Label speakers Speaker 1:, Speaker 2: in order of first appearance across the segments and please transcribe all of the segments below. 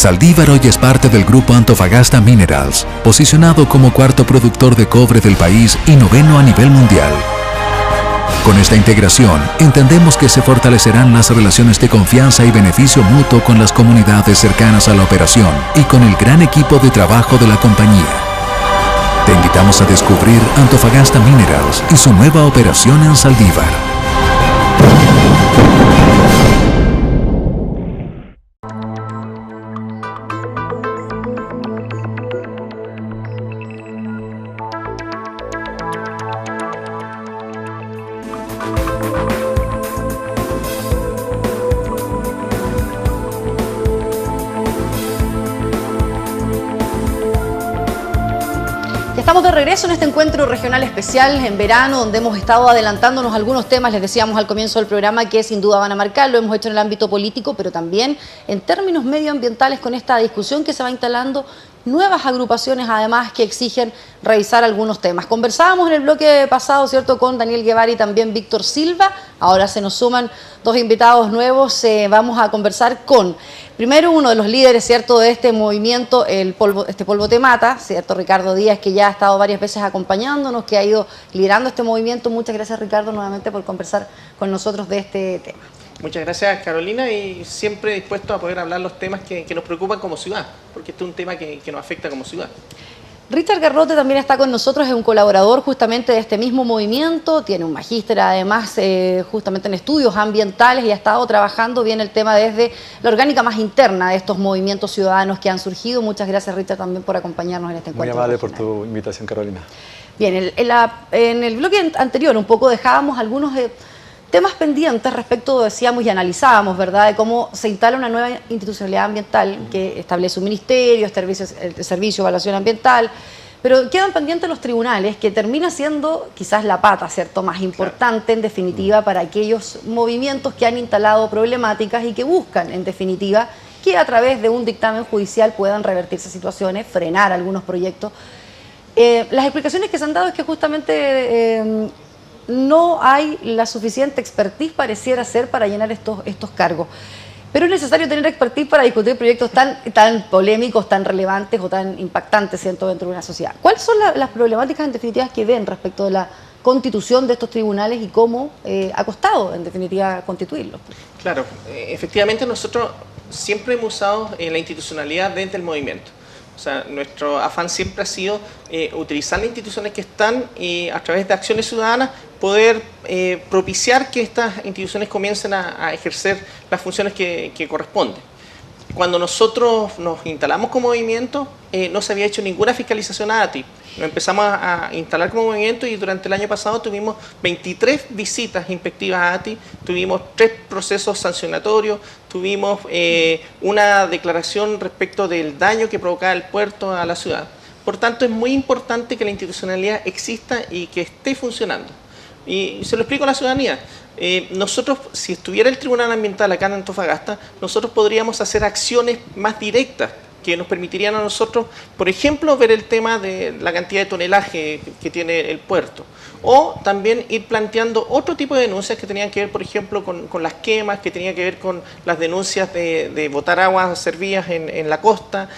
Speaker 1: Saldívar hoy es parte del grupo Antofagasta Minerals, posicionado como cuarto productor de cobre del país y noveno a nivel mundial. Con esta integración, entendemos que se fortalecerán las relaciones de confianza y beneficio mutuo con las comunidades cercanas a la operación y con el gran equipo de trabajo de la compañía. Te invitamos a descubrir Antofagasta Minerals y su nueva operación en Saldívar.
Speaker 2: Estamos de regreso en este encuentro regional especial en verano, donde hemos estado adelantándonos algunos temas, les decíamos al comienzo del programa que sin duda van a marcar, lo hemos hecho en el ámbito político, pero también en términos medioambientales con esta discusión que se va instalando, nuevas agrupaciones además que exigen revisar algunos temas. Conversábamos en el bloque pasado, ¿cierto?, con Daniel Guevara y también Víctor Silva. Ahora se nos suman dos invitados nuevos. Vamos a conversar con, primero, uno de los líderes, ¿cierto?, de este movimiento, Este Polvo Te Mata, ¿cierto?, Ricardo Díaz, que ya ha estado varias veces acompañándonos, que ha ido liderando este movimiento. Muchas gracias, Ricardo, nuevamente por conversar con nosotros de este tema.
Speaker 3: Muchas gracias, Carolina, y siempre dispuesto a poder hablar los temas que nos preocupan como ciudad, porque este es un tema que nos afecta como ciudad.
Speaker 2: Richard Garrote también está con nosotros, es un colaborador justamente de este mismo movimiento, tiene un magíster además justamente en estudios ambientales y ha estado trabajando bien el tema desde la orgánica más interna de estos movimientos ciudadanos que han surgido. Muchas gracias, Richard, también por acompañarnos en este encuentro.
Speaker 4: Muy amable
Speaker 2: regional.
Speaker 4: por tu invitación, Carolina.
Speaker 2: Bien, en el bloque anterior un poco dejábamos algunos temas pendientes respecto, decíamos y analizábamos, ¿verdad?, de cómo se instala una nueva institucionalidad ambiental que establece un ministerio, el servicio de evaluación ambiental, pero quedan pendientes los tribunales, que termina siendo quizás la pata, ¿cierto?, más importante en definitiva para aquellos movimientos que han instalado problemáticas y que buscan en definitiva que a través de un dictamen judicial puedan revertirse situaciones, frenar algunos proyectos. Las explicaciones que se han dado es que justamente no hay la suficiente expertise, pareciera ser, para llenar estos cargos. Pero es necesario tener expertise para discutir proyectos tan polémicos, tan relevantes o tan impactantes, ¿cierto?, dentro de una sociedad. ¿Cuáles son las problemáticas en definitiva que ven respecto de la constitución de estos tribunales y cómo ha costado en definitiva constituirlos?
Speaker 3: Claro, efectivamente nosotros siempre hemos usado la institucionalidad desde el movimiento. O sea, nuestro afán siempre ha sido utilizar las instituciones que están y a través de acciones ciudadanas poder propiciar que estas instituciones comiencen a ejercer las funciones que corresponden. Cuando nosotros nos instalamos como movimiento, no se había hecho ninguna fiscalización a ATI. Nos empezamos a instalar como movimiento y durante el año pasado tuvimos 23 visitas inspectivas a ATI, tuvimos 3 procesos sancionatorios, tuvimos una declaración respecto del daño que provocaba el puerto a la ciudad. Por tanto, es muy importante que la institucionalidad exista y que esté funcionando. Y se lo explico a la ciudadanía. Nosotros, si estuviera el Tribunal Ambiental acá en Antofagasta, nosotros podríamos hacer acciones más directas que nos permitirían a nosotros, por ejemplo, ver el tema de la cantidad de tonelaje que tiene el puerto. O también ir planteando otro tipo de denuncias que tenían que ver, por ejemplo, con las quemas, que tenían que ver con las denuncias de botar aguas servidas en la costa,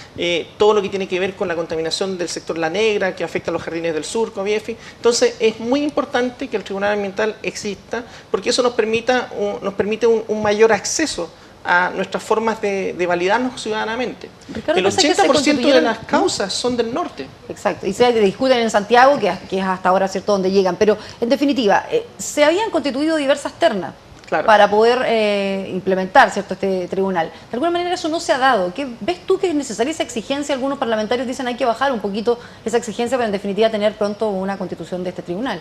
Speaker 3: todo lo que tiene que ver con la contaminación del sector La Negra, que afecta a los jardines del sur, Coviefi. Entonces, es muy importante que el Tribunal Ambiental exista, porque eso nos permite un mayor acceso a nuestras formas de validarnos ciudadanamente.
Speaker 2: Ricardo,
Speaker 3: el 80% de las causas son del norte.
Speaker 2: Exacto, y se discuten en Santiago, que es hasta ahora, ¿cierto?, donde llegan, pero en definitiva, se habían constituido diversas ternas. Claro. Para poder implementar, ¿cierto?, este tribunal. De alguna manera eso no se ha dado. ¿Qué ves tú que es necesaria esa exigencia? Algunos parlamentarios dicen hay que bajar un poquito esa exigencia para en definitiva tener pronto una constitución de este tribunal.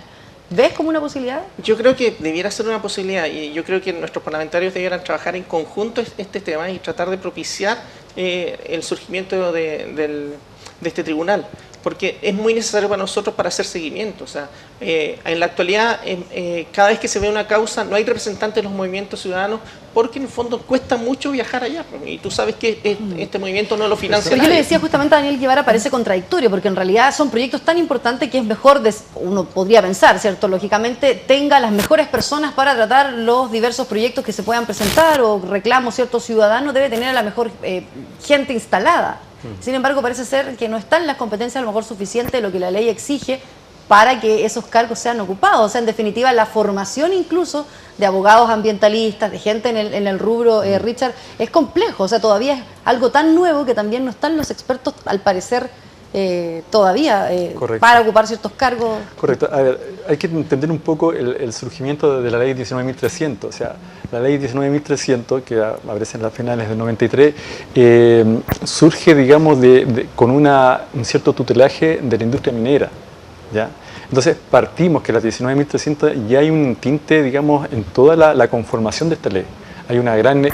Speaker 2: ¿Ves como una posibilidad?
Speaker 3: Yo creo que debiera ser una posibilidad y yo creo que nuestros parlamentarios debieran trabajar en conjunto este tema y tratar de propiciar el surgimiento de este tribunal. porque es muy necesario para nosotros para hacer seguimiento. O sea, en la actualidad, cada vez que se ve una causa, no hay representantes de los movimientos ciudadanos, porque en el fondo cuesta mucho viajar allá, y tú sabes que este movimiento no lo financia
Speaker 2: Pero yo
Speaker 3: nadie.
Speaker 2: le decía justamente a Daniel Guevara, parece contradictorio, porque en realidad son proyectos tan importantes que es mejor, uno podría pensar, ¿cierto? Lógicamente, tenga las mejores personas para tratar los diversos proyectos que se puedan presentar o reclamos, ¿cierto? Ciudadano debe tener a la mejor gente instalada. Sin embargo, parece ser que no están las competencias a lo mejor suficientes de lo que la ley exige para que esos cargos sean ocupados. O sea, en definitiva, la formación incluso de abogados ambientalistas, de gente en el rubro, Richard, es complejo. O sea, todavía es algo tan nuevo que también no están los expertos, al parecer, todavía para ocupar ciertos cargos.
Speaker 4: Correcto. A ver, hay que entender un poco el surgimiento de la ley 19.300. O sea, la ley 19.300, que aparece en las finales del 93, surge, digamos, con un cierto tutelaje de la industria minera, ¿ya? Entonces partimos que la 19.300 ya hay un tinte, digamos, en toda la conformación de esta ley. Hay un gran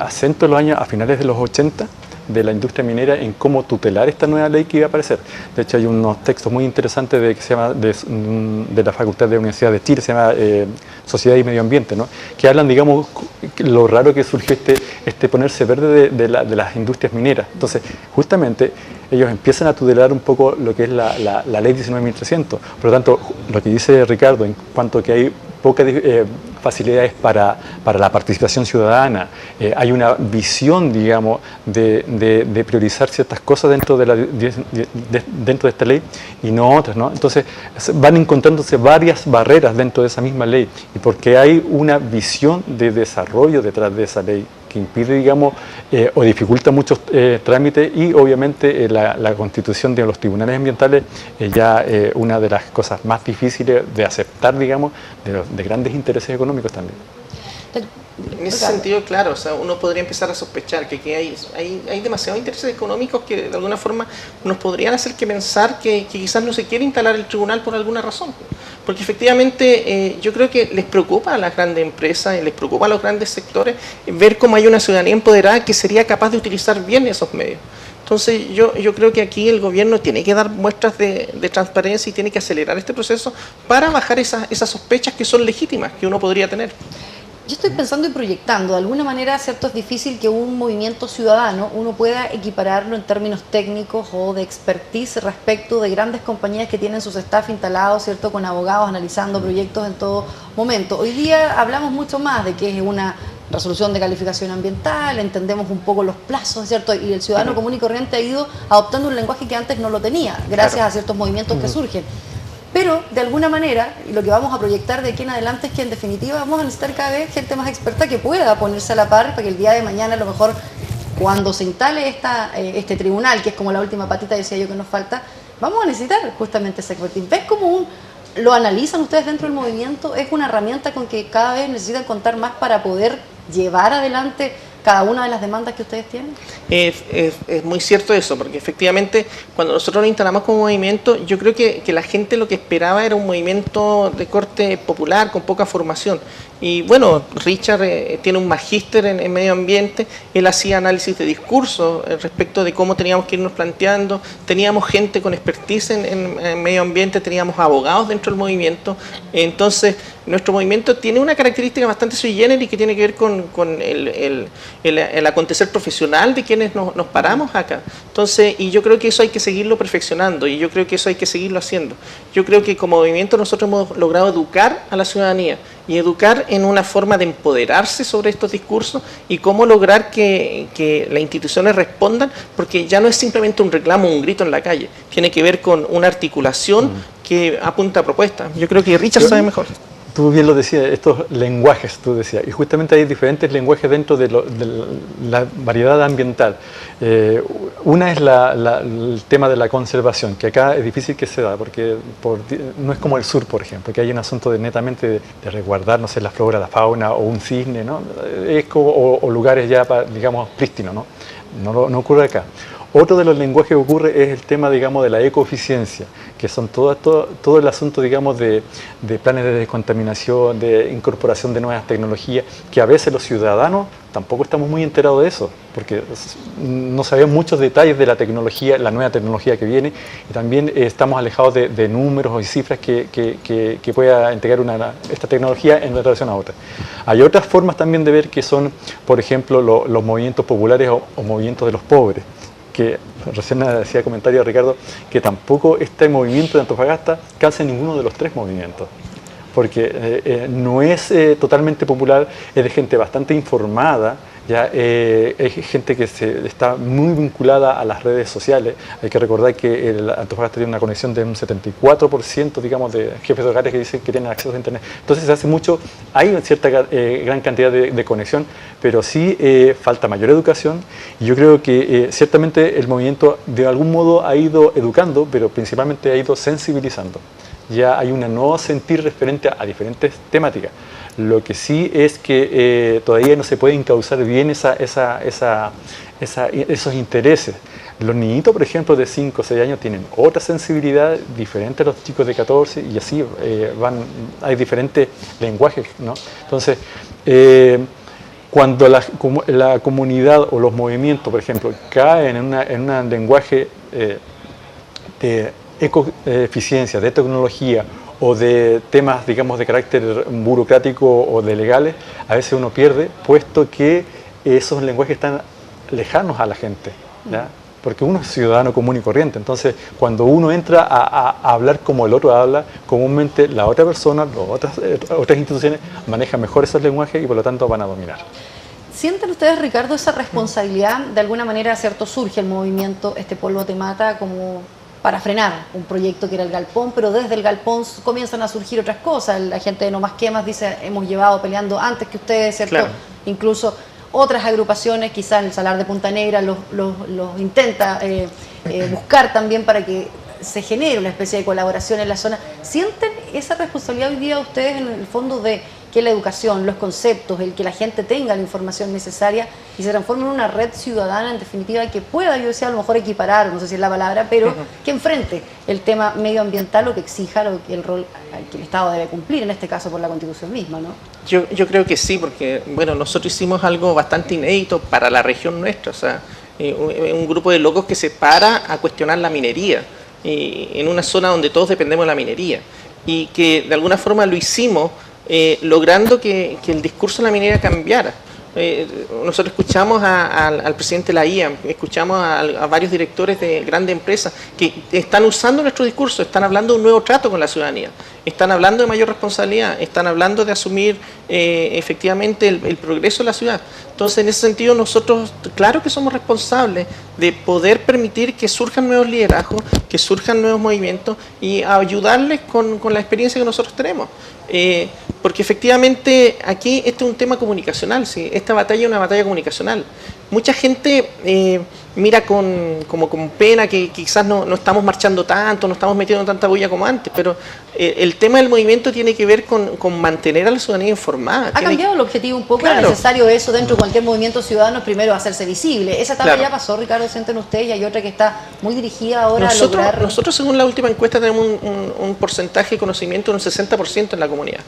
Speaker 4: acento en los años, a finales de los 80, de la industria minera en cómo tutelar esta nueva ley que iba a aparecer. De hecho, hay unos textos muy interesantes que se llama, de la Facultad de la Universidad de Chile, se llama Sociedad y Medio Ambiente, ¿no? Que hablan, digamos, lo raro que surgió este ponerse verde de las industrias mineras. Entonces, justamente, ellos empiezan a tutelar un poco lo que es la ley 19.300. Por lo tanto, lo que dice Ricardo, en cuanto a que hay pocas facilidades para la participación ciudadana, hay una visión, digamos, de priorizar ciertas cosas dentro de esta ley y no otras, ¿no? Entonces van encontrándose varias barreras dentro de esa misma ley, y porque hay una visión de desarrollo detrás de esa ley que impide, digamos, o dificulta muchos trámites, y obviamente la constitución de los tribunales ambientales ya una de las cosas más difíciles de aceptar, digamos, de grandes intereses económicos también.
Speaker 3: En ese sentido, claro, o sea, uno podría empezar a sospechar que aquí hay demasiados intereses económicos que de alguna forma nos podrían hacer pensar que quizás no se quiere instalar el tribunal por alguna razón. Porque efectivamente yo creo que les preocupa a las grandes empresas, les preocupa a los grandes sectores ver cómo hay una ciudadanía empoderada que sería capaz de utilizar bien esos medios. Entonces yo creo que aquí el gobierno tiene que dar muestras de transparencia y tiene que acelerar este proceso para bajar esas sospechas que son legítimas, que uno podría tener.
Speaker 2: Yo estoy pensando y proyectando, de alguna manera, ¿cierto? Es difícil que un movimiento ciudadano uno pueda equipararlo en términos técnicos o de expertise respecto de grandes compañías que tienen sus staff instalados, ¿cierto? Con abogados analizando proyectos en todo momento. Hoy día hablamos mucho más de que es una resolución de calificación ambiental, entendemos un poco los plazos, ¿cierto? Y el ciudadano común y corriente ha ido adoptando un lenguaje que antes no lo tenía, gracias a ciertos movimientos que surgen. Pero, de alguna manera, y lo que vamos a proyectar de aquí en adelante es que, en definitiva, vamos a necesitar cada vez gente más experta que pueda ponerse a la par para que el día de mañana, a lo mejor, cuando se instale este tribunal, que es como la última patita, decía yo, que nos falta, vamos a necesitar justamente ese expertise. ¿Ves cómo lo analizan ustedes dentro del movimiento? ¿Es una herramienta con que cada vez necesitan contar más para poder llevar adelante cada una de las demandas que ustedes tienen?
Speaker 3: Es muy cierto eso, porque efectivamente cuando nosotros nos instalamos como movimiento, yo creo que la gente lo que esperaba era un movimiento de corte popular, con poca formación. Y bueno, Richard tiene un magíster en medio ambiente, él hacía análisis de discurso respecto de cómo teníamos que irnos planteando, teníamos gente con expertise en medio ambiente, teníamos abogados dentro del movimiento, entonces nuestro movimiento tiene una característica bastante sui generis que tiene que ver con el acontecer profesional de quienes nos paramos acá. Entonces, y yo creo que eso hay que seguirlo perfeccionando, y yo creo que eso hay que seguirlo haciendo. Yo creo que como movimiento nosotros hemos logrado educar a la ciudadanía, y educar en una forma de empoderarse sobre estos discursos y cómo lograr que las instituciones respondan, porque ya no es simplemente un reclamo, un grito en la calle, tiene que ver con una articulación que apunta a propuestas. Yo creo que Richard sabe mejor.
Speaker 4: Tú bien lo decías, estos lenguajes, tú decías, y justamente hay diferentes lenguajes dentro de la variedad ambiental. Una es el tema de la conservación, que acá es difícil que se da, porque no es como el sur, por ejemplo, que hay un asunto netamente de resguardar, no sé, la flora, la fauna, o un cisne, ¿no? O lugares ya, digamos, prístinos, ¿no? No ocurre acá. Otro de los lenguajes que ocurre es el tema, digamos, de la ecoeficiencia, que son todo el asunto, digamos, de planes de descontaminación, de incorporación de nuevas tecnologías, que a veces los ciudadanos tampoco estamos muy enterados de eso, porque no sabemos muchos detalles de la tecnología, la nueva tecnología que viene, y también estamos alejados de números y cifras que pueda entregar esta tecnología en relación a otra. Hay otras formas también de ver que son, por ejemplo, los movimientos populares o movimientos de los pobres, que recién decía comentario Ricardo, que tampoco este movimiento de Antofagasta calza en ninguno de los tres movimientos, porque no es totalmente popular, es de gente bastante informada, ya hay gente que está muy vinculada a las redes sociales. Hay que recordar que Antofagasta tiene una conexión de un 74%, digamos, de jefes de hogares que dicen que tienen acceso a internet. Entonces se hace mucho, hay una cierta gran cantidad de conexión, pero sí falta mayor educación, y yo creo que ciertamente el movimiento de algún modo ha ido educando, pero principalmente ha ido sensibilizando. Ya hay un nuevo sentir referente a diferentes temáticas. Lo que sí es que todavía no se puede encauzar bien esos intereses. Los niñitos, por ejemplo, de 5 o 6 años tienen otra sensibilidad diferente a los chicos de 14, y así hay diferentes lenguajes, ¿no? Entonces, cuando la comunidad o los movimientos, por ejemplo, caen en un lenguaje de ecoeficiencia, de tecnología, o de temas, digamos, de carácter burocrático o de legales, a veces uno pierde, puesto que esos lenguajes están lejanos a la gente, ¿ya? Porque uno es ciudadano común y corriente. Entonces, cuando uno entra a hablar como el otro habla, comúnmente la otra persona, otras instituciones manejan mejor esos lenguajes y por lo tanto van a dominar.
Speaker 2: ¿Sienten ustedes, Ricardo, esa responsabilidad? De alguna manera, ¿cierto?, surge el movimiento Este Polvo Te Mata como para frenar un proyecto que era el galpón, pero desde el galpón comienzan a surgir otras cosas. La gente de No Más Quemas dice, hemos llevado peleando antes que ustedes, ¿cierto? Claro. Incluso otras agrupaciones, quizás el Salar de Punta Negra los intenta buscar también para que se genere una especie de colaboración en la zona. ¿Sienten esa responsabilidad hoy día ustedes en el fondo de que la educación, los conceptos, el que la gente tenga la información necesaria y se transforme en una red ciudadana, en definitiva, que pueda, yo decía, a lo mejor equiparar, no sé si es la palabra, pero que enfrente el tema medioambiental o que exija el rol que el Estado debe cumplir, en este caso por la Constitución misma, ¿no?
Speaker 3: Yo creo que sí, porque bueno, nosotros hicimos algo bastante inédito para la región nuestra, o sea, un grupo de locos que se para a cuestionar la minería, en una zona donde todos dependemos de la minería, y que de alguna forma lo hicimos logrando que el discurso de la minería cambiara. Nosotros escuchamos al presidente de la IAM, escuchamos a varios directores de grandes empresas que están usando nuestro discurso, están hablando de un nuevo trato con la ciudadanía, están hablando de mayor responsabilidad, están hablando de asumir efectivamente el progreso de la ciudad. Entonces, en ese sentido, nosotros, claro que somos responsables de poder permitir que surjan nuevos liderazgos, que surjan nuevos movimientos y ayudarles con la experiencia que nosotros tenemos. Porque efectivamente aquí este es un tema comunicacional, ¿sí? Esta batalla es una batalla comunicacional. Mucha gente mira como con pena que quizás no estamos marchando tanto, no estamos metiendo tanta bulla como antes, pero el tema del movimiento tiene que ver con mantener a la ciudadanía informada.
Speaker 2: ¿Ha cambiado el objetivo un poco? Claro. ¿Es necesario eso dentro de cualquier movimiento ciudadano? Primero hacerse visible. Esa etapa ya pasó, Ricardo, sienten ustedes, y hay otra que está muy dirigida ahora a lograr... Nosotros,
Speaker 3: según la última encuesta, tenemos un porcentaje de conocimiento de un 60% en la comunidad.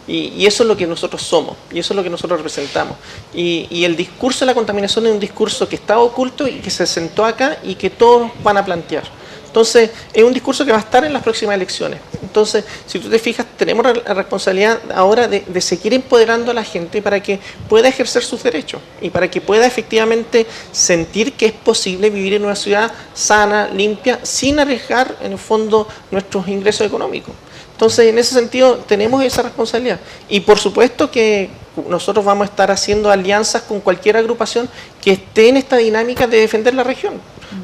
Speaker 3: Y eso es lo que nosotros somos, y eso es lo que nosotros representamos. Y el discurso de la contaminación es un discurso que estaba oculto y que se sentó acá y que todos van a plantear. Entonces, es un discurso que va a estar en las próximas elecciones. Entonces, si tú te fijas, tenemos la responsabilidad ahora de seguir empoderando a la gente para que pueda ejercer sus derechos y para que pueda efectivamente sentir que es posible vivir en una ciudad sana, limpia, sin arriesgar, en el fondo, nuestros ingresos económicos. Entonces, en ese sentido, tenemos esa responsabilidad. Y por supuesto que nosotros vamos a estar haciendo alianzas con cualquier agrupación que esté en esta dinámica de defender la región.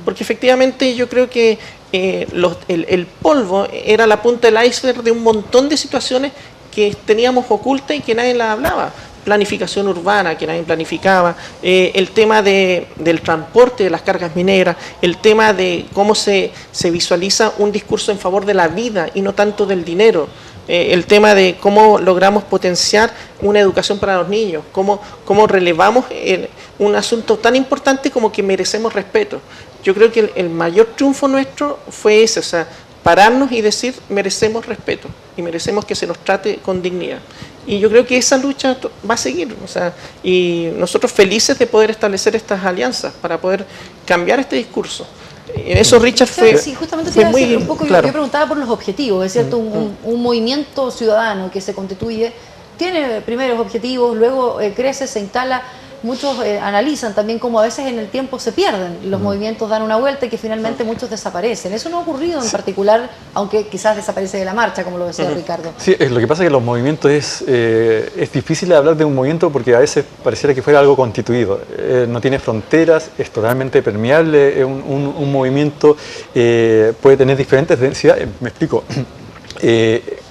Speaker 3: Porque efectivamente yo creo que el polvo era la punta del iceberg de un montón de situaciones que teníamos ocultas y que nadie las hablaba. Planificación urbana, que nadie planificaba, el tema del transporte de las cargas mineras, el tema de cómo se visualiza un discurso en favor de la vida y no tanto del dinero. el tema de cómo logramos potenciar una educación para los niños, cómo relevamos un asunto tan importante como que merecemos respeto. Yo creo que el mayor triunfo nuestro fue ese, o sea, pararnos y decir merecemos respeto y merecemos que se nos trate con dignidad. Y yo creo que esa lucha va a seguir, o sea, y nosotros felices de poder establecer estas alianzas para poder cambiar este discurso. En eso Richard fue,
Speaker 2: sí, justamente fue
Speaker 3: muy
Speaker 2: un poco,
Speaker 3: claro.
Speaker 2: Yo preguntaba por los objetivos, es cierto, un movimiento ciudadano que se constituye, tiene primeros objetivos, luego crece, se instala. Muchos analizan también cómo a veces en el tiempo se pierden, los movimientos dan una vuelta y que finalmente muchos desaparecen. Eso no ha ocurrido en particular, aunque quizás desaparece de la marcha, como lo decía Ricardo.
Speaker 4: Sí, lo que pasa es que los movimientos es difícil hablar de un movimiento porque a veces pareciera que fuera algo constituido. No tiene fronteras, es totalmente permeable, un movimiento puede tener diferentes densidades. Me explico.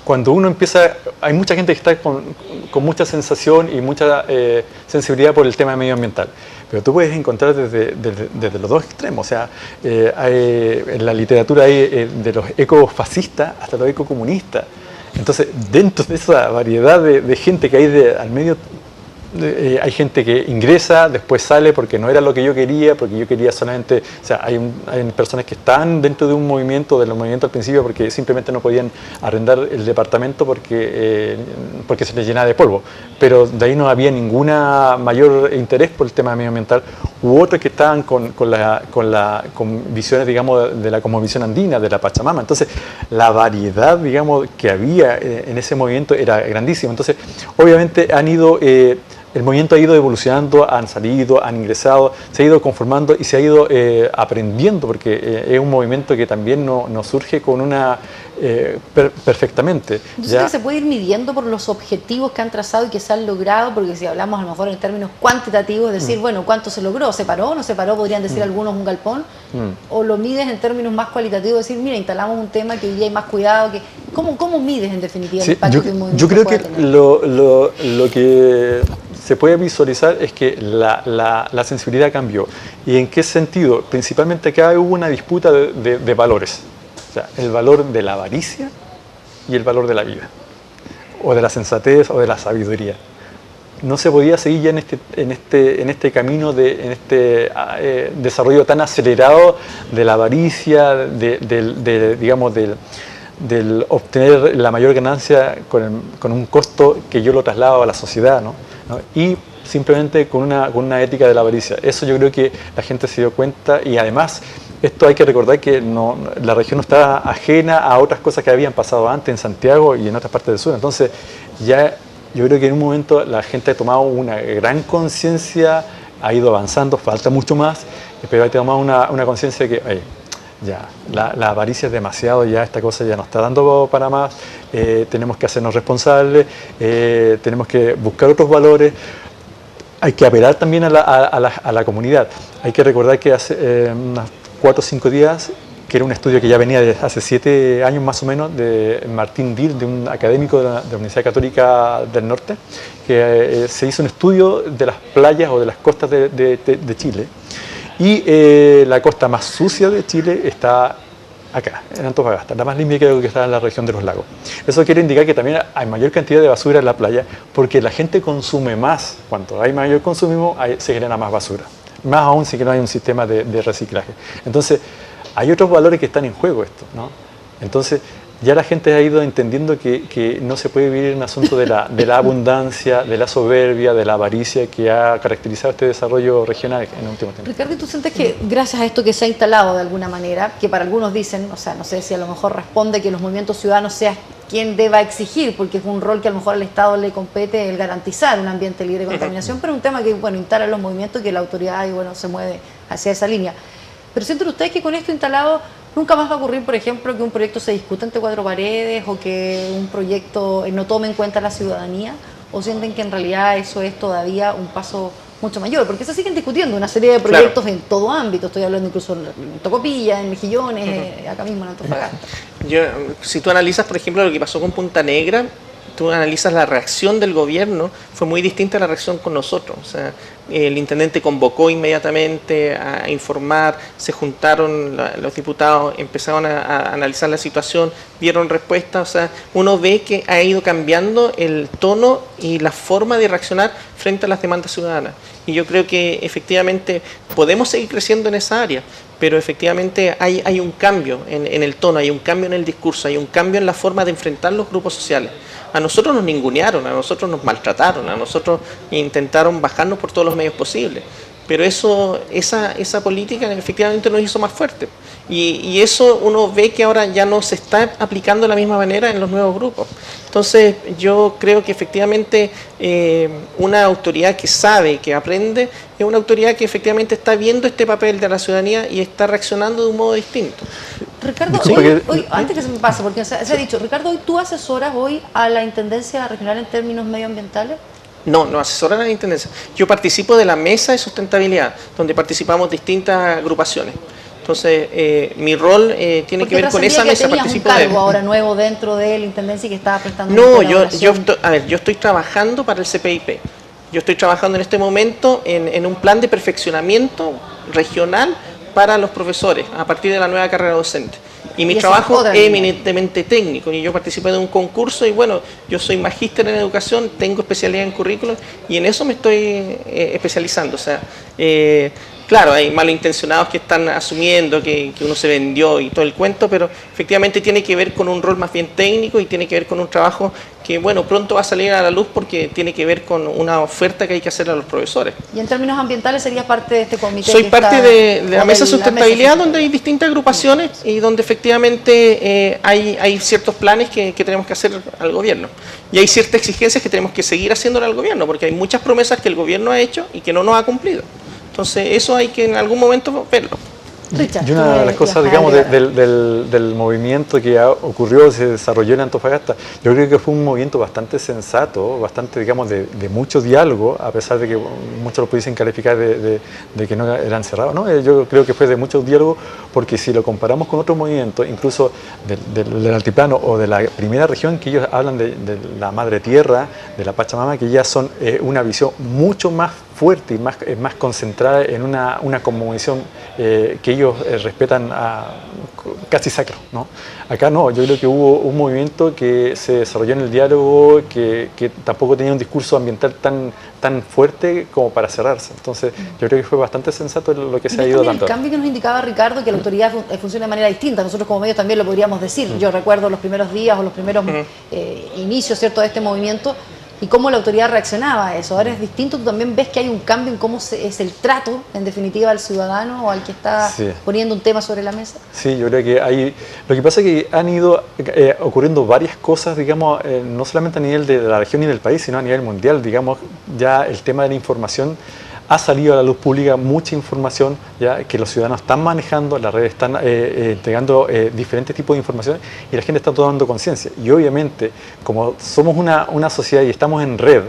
Speaker 4: Cuando uno empieza, hay mucha gente que está con mucha sensación y mucha sensibilidad por el tema medioambiental, pero tú puedes encontrar desde los dos extremos, o sea, en la literatura hay de los ecofascistas hasta los ecocomunistas. Entonces, dentro de esa variedad de gente que hay al medio, hay gente que ingresa, después sale porque no era lo que yo quería, porque yo quería solamente, o sea, hay personas que están dentro de un movimiento, del movimiento al principio, porque simplemente no podían arrendar el departamento porque se les llenaba de polvo, pero de ahí no había ninguna mayor interés por el tema medioambiental, u otros que estaban con visiones, digamos, de la cosmovisión andina, de la Pachamama. Entonces, la variedad, digamos, que había en ese movimiento era grandísima. Entonces, obviamente el movimiento ha ido evolucionando, han salido, han ingresado, se ha ido conformando y se ha ido aprendiendo, porque es un movimiento que también no surge con una perfectamente.
Speaker 2: Entonces, ¿que se puede ir midiendo por los objetivos que han trazado y que se han logrado? Porque si hablamos a lo mejor en términos cuantitativos, decir, bueno, ¿cuánto se logró? ¿Se paró? ¿No se paró? Podrían decir algunos un galpón. O lo mides en términos más cualitativos, decir, mira, instalamos un tema que hoy día hay más cuidado. ¿Cómo mides en definitiva el impacto que un movimiento
Speaker 4: yo creo
Speaker 2: puede
Speaker 4: que
Speaker 2: tener?
Speaker 4: lo que se puede visualizar es que la sensibilidad cambió. ¿Y en qué sentido? Principalmente acá hubo una disputa de valores. O sea, el valor de la avaricia y el valor de la vida, o de la sensatez o de la sabiduría. No se podía seguir ya en este camino, en este desarrollo tan acelerado de la avaricia, digamos, del obtener la mayor ganancia con un costo que yo lo traslado a la sociedad, ¿no? Y simplemente con una ética de la avaricia. Eso yo creo que la gente se dio cuenta, y además esto hay que recordar que la región no está ajena a otras cosas que habían pasado antes en Santiago y en otras partes del sur. Entonces ya yo creo que en un momento la gente ha tomado una gran conciencia, ha ido avanzando, falta mucho más, pero ha tomado una conciencia de que ya, la avaricia es demasiado, ya esta cosa ya no está dando para más, tenemos que hacernos responsables, tenemos que buscar otros valores, hay que apelar también a la comunidad. Hay que recordar que hace unos 4 o 5 días, que era un estudio que ya venía de hace 7 años más o menos, de Martín Dill, de un académico de la Universidad Católica del Norte, que se hizo un estudio de las playas o de las costas de Chile. Y la costa más sucia de Chile está acá, en Antofagasta. La más limpia creo que está en la región de los lagos. Eso quiere indicar que también hay mayor cantidad de basura en la playa, porque la gente consume más. Cuando hay mayor consumismo, se genera más basura. Más aún si que no hay un sistema de reciclaje. Entonces, hay otros valores que están en juego esto, ¿no? Entonces, ya la gente ha ido entendiendo que no se puede vivir en un asunto de la abundancia, de la soberbia, de la avaricia que ha caracterizado este desarrollo regional en el último tiempo.
Speaker 2: Ricardo, ¿tú sientes que gracias a esto que se ha instalado de alguna manera, que para algunos dicen, o sea, no sé si a lo mejor responde que los movimientos ciudadanos sea quien deba exigir, porque es un rol que a lo mejor al Estado le compete el garantizar un ambiente libre de contaminación, pero un tema que, bueno, instala los movimientos y que la autoridad, bueno, se mueve hacia esa línea. Pero ¿sienten ustedes que con esto instalado nunca más va a ocurrir, por ejemplo, que un proyecto se discuta entre 4 paredes o que un proyecto no tome en cuenta a la ciudadanía? ¿O sienten que en realidad eso es todavía un paso mucho mayor? Porque se siguen discutiendo una serie de proyectos en todo ámbito. Estoy hablando incluso en Tocopilla, en Mejillones, acá mismo en Antofagasta.
Speaker 3: Si tú analizas, por ejemplo, lo que pasó con Punta Negra, tú analizas la reacción del gobierno, fue muy distinta a la reacción con nosotros. O sea, el intendente convocó inmediatamente a informar, se juntaron los diputados, empezaron a analizar la situación, dieron respuestas. O sea, uno ve que ha ido cambiando el tono y la forma de reaccionar frente a las demandas ciudadanas. Y yo creo que efectivamente podemos seguir creciendo en esa área, pero efectivamente hay un cambio en el tono, hay un cambio en el discurso, hay un cambio en la forma de enfrentar los grupos sociales. A nosotros nos ningunearon, a nosotros nos maltrataron, a nosotros intentaron bajarnos por todos los medios posibles. Pero esa política efectivamente nos hizo más fuertes. Y eso uno ve que ahora ya no se está aplicando de la misma manera en los nuevos grupos. Entonces yo creo que efectivamente una autoridad que sabe, que aprende, es una autoridad que efectivamente está viendo este papel de la ciudadanía y está reaccionando de un modo distinto.
Speaker 2: Ricardo, hoy, antes que se me pase, porque se ha dicho, Ricardo, hoy tú asesoras hoy a la Intendencia Regional en términos medioambientales.
Speaker 3: No asesora a la Intendencia. Yo participo de la mesa de sustentabilidad, donde participamos distintas agrupaciones. Entonces, mi rol tiene que ver con esa mesa.
Speaker 2: Participo un cargo ahora nuevo dentro de la Intendencia y que estaba prestando.
Speaker 3: No, yo estoy trabajando para el CPIP. Yo estoy trabajando en este momento en un plan de perfeccionamiento regional para los profesores a partir de la nueva carrera docente. Y mi trabajo es eminentemente técnico, y yo participé de un concurso y bueno, yo soy magíster en educación, tengo especialidad en currículum y en eso me estoy especializando. O sea, claro, hay malintencionados que están asumiendo que uno se vendió y todo el cuento, pero efectivamente tiene que ver con un rol más bien técnico y tiene que ver con un trabajo que, bueno, pronto va a salir a la luz porque tiene que ver con una oferta que hay que hacer a los profesores.
Speaker 2: ¿Y en términos ambientales serías parte de este comité?
Speaker 3: Soy parte de la mesa de sustentabilidad, donde hay distintas agrupaciones y donde efectivamente hay ciertos planes que tenemos que hacer al gobierno. Y hay ciertas exigencias que tenemos que seguir haciéndole al gobierno, porque hay muchas promesas que el gobierno ha hecho y que no nos ha cumplido. Entonces eso hay que en algún momento verlo.
Speaker 4: Richard, y una de las cosas, digamos, del movimiento que ocurrió, se desarrolló en Antofagasta, yo creo que fue un movimiento bastante sensato, bastante, digamos, de mucho diálogo, a pesar de que muchos lo pudiesen calificar de que no eran cerrados, ¿no? Yo creo que fue de mucho diálogo, porque si lo comparamos con otros movimientos, incluso del altiplano o de la primera región, que ellos hablan de la madre tierra, de la Pachamama, que ya son una visión mucho más fuerte y más concentrada en una cosmovisión que ellos respetan casi sacro, ¿no? Acá no, yo creo que hubo un movimiento que se desarrolló en el diálogo que tampoco tenía un discurso ambiental tan fuerte como para cerrarse. Entonces yo creo que fue bastante sensato lo que se ha ido dando.
Speaker 2: El cambio que nos indicaba Ricardo, que la autoridad funciona de manera distinta, nosotros como medios también lo podríamos decir. Yo recuerdo los primeros días o los primeros inicios, ¿cierto?, de este movimiento, y cómo la autoridad reaccionaba a eso. Ahora es distinto, tú también ves que hay un cambio en cómo es el trato, en definitiva, al ciudadano o al que está poniendo un tema sobre la mesa.
Speaker 4: Sí, yo creo que hay... Lo que pasa es que han ido ocurriendo varias cosas, digamos, no solamente a nivel de la región y del país, sino a nivel mundial. Digamos, ya el tema de la información ha salido a la luz pública, mucha información ya que los ciudadanos están manejando, las redes están entregando diferentes tipos de información y la gente está tomando conciencia. Y obviamente, como somos una sociedad y estamos en red,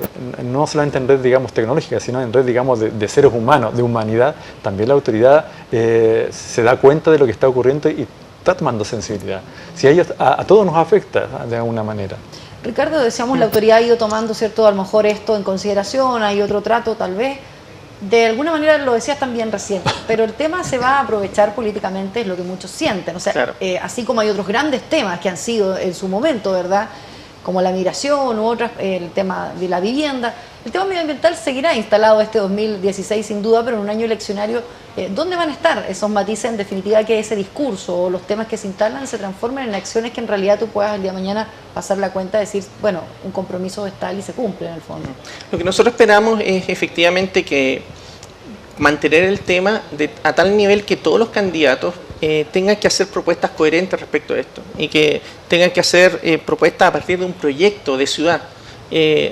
Speaker 4: no solamente en red, digamos, tecnológica, sino en red, digamos, de seres humanos, de humanidad, también la autoridad se da cuenta de lo que está ocurriendo y está tomando sensibilidad. Si a ellos, a todos nos afecta de alguna manera.
Speaker 2: Ricardo, decíamos, la autoridad ha ido tomando, ¿cierto?, a lo mejor esto en consideración, hay otro trato tal vez. De alguna manera lo decías también recién, pero el tema se va a aprovechar políticamente, es lo que muchos sienten. O sea, claro, así como hay otros grandes temas que han sido en su momento, ¿verdad?, como la migración u otras, el tema de la vivienda, el tema medioambiental seguirá instalado este 2016 sin duda, pero en un año eleccionario, ¿dónde van a estar esos matices en definitiva que ese discurso o los temas que se instalan se transformen en acciones que en realidad tú puedas el día de mañana pasar la cuenta y decir, bueno, un compromiso es tal y se cumple en el fondo?
Speaker 3: Lo que nosotros esperamos es efectivamente que mantener el tema a tal nivel que todos los candidatos tengan que hacer propuestas coherentes respecto a esto y que tengan que hacer propuestas a partir de un proyecto de ciudad.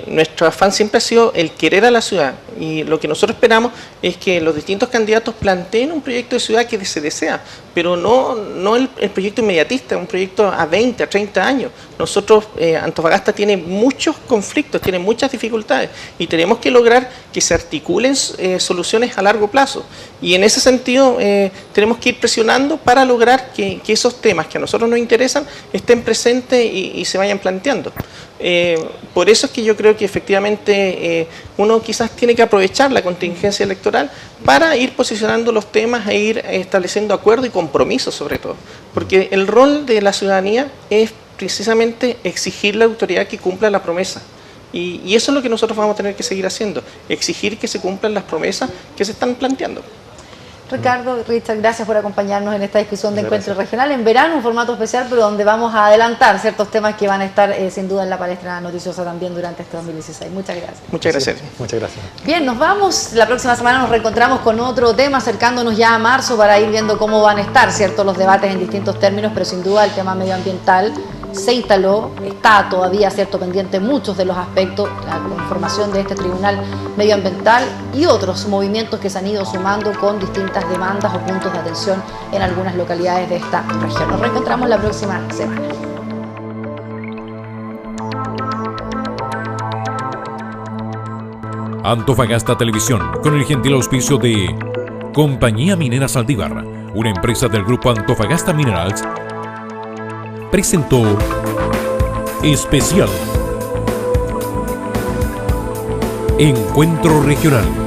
Speaker 3: Nuestro afán siempre ha sido el querer a la ciudad y lo que nosotros esperamos es que los distintos candidatos planteen un proyecto de ciudad que se desea, pero no el proyecto inmediatista, un proyecto a 20, a 30 años. Nosotros, Antofagasta tiene muchos conflictos, tiene muchas dificultades y tenemos que lograr que se articulen soluciones a largo plazo y en ese sentido tenemos que ir presionando para lograr que esos temas que a nosotros nos interesan estén presentes y se vayan planteando. Por eso es que yo creo que efectivamente uno quizás tiene que aprovechar la contingencia electoral para ir posicionando los temas e ir estableciendo acuerdos y compromisos sobre todo. Porque el rol de la ciudadanía es precisamente exigir a la autoridad que cumpla la promesa. Y eso es lo que nosotros vamos a tener que seguir haciendo, exigir que se cumplan las promesas que se están planteando.
Speaker 2: Ricardo, Richard, gracias por acompañarnos en esta discusión de Encuentro Regional. En verano, un formato especial, pero donde vamos a adelantar ciertos temas que van a estar sin duda en la palestra noticiosa también durante este 2016. Muchas gracias.
Speaker 3: Muchas gracias.
Speaker 4: Muchas gracias.
Speaker 2: Bien, nos vamos. La próxima semana nos reencontramos con otro tema, acercándonos ya a marzo para ir viendo cómo van a estar, ¿cierto?, los debates en distintos términos, pero sin duda el tema medioambiental se instaló, está todavía, cierto, pendiente muchos de los aspectos, la conformación de este tribunal medioambiental y otros movimientos que se han ido sumando con distintas demandas o puntos de atención en algunas localidades de esta región. Nos reencontramos la próxima semana.
Speaker 5: Antofagasta Televisión, con el gentil auspicio de Compañía Minera Saldívar, una empresa del grupo Antofagasta Minerals, presentó Especial Encuentro Regional.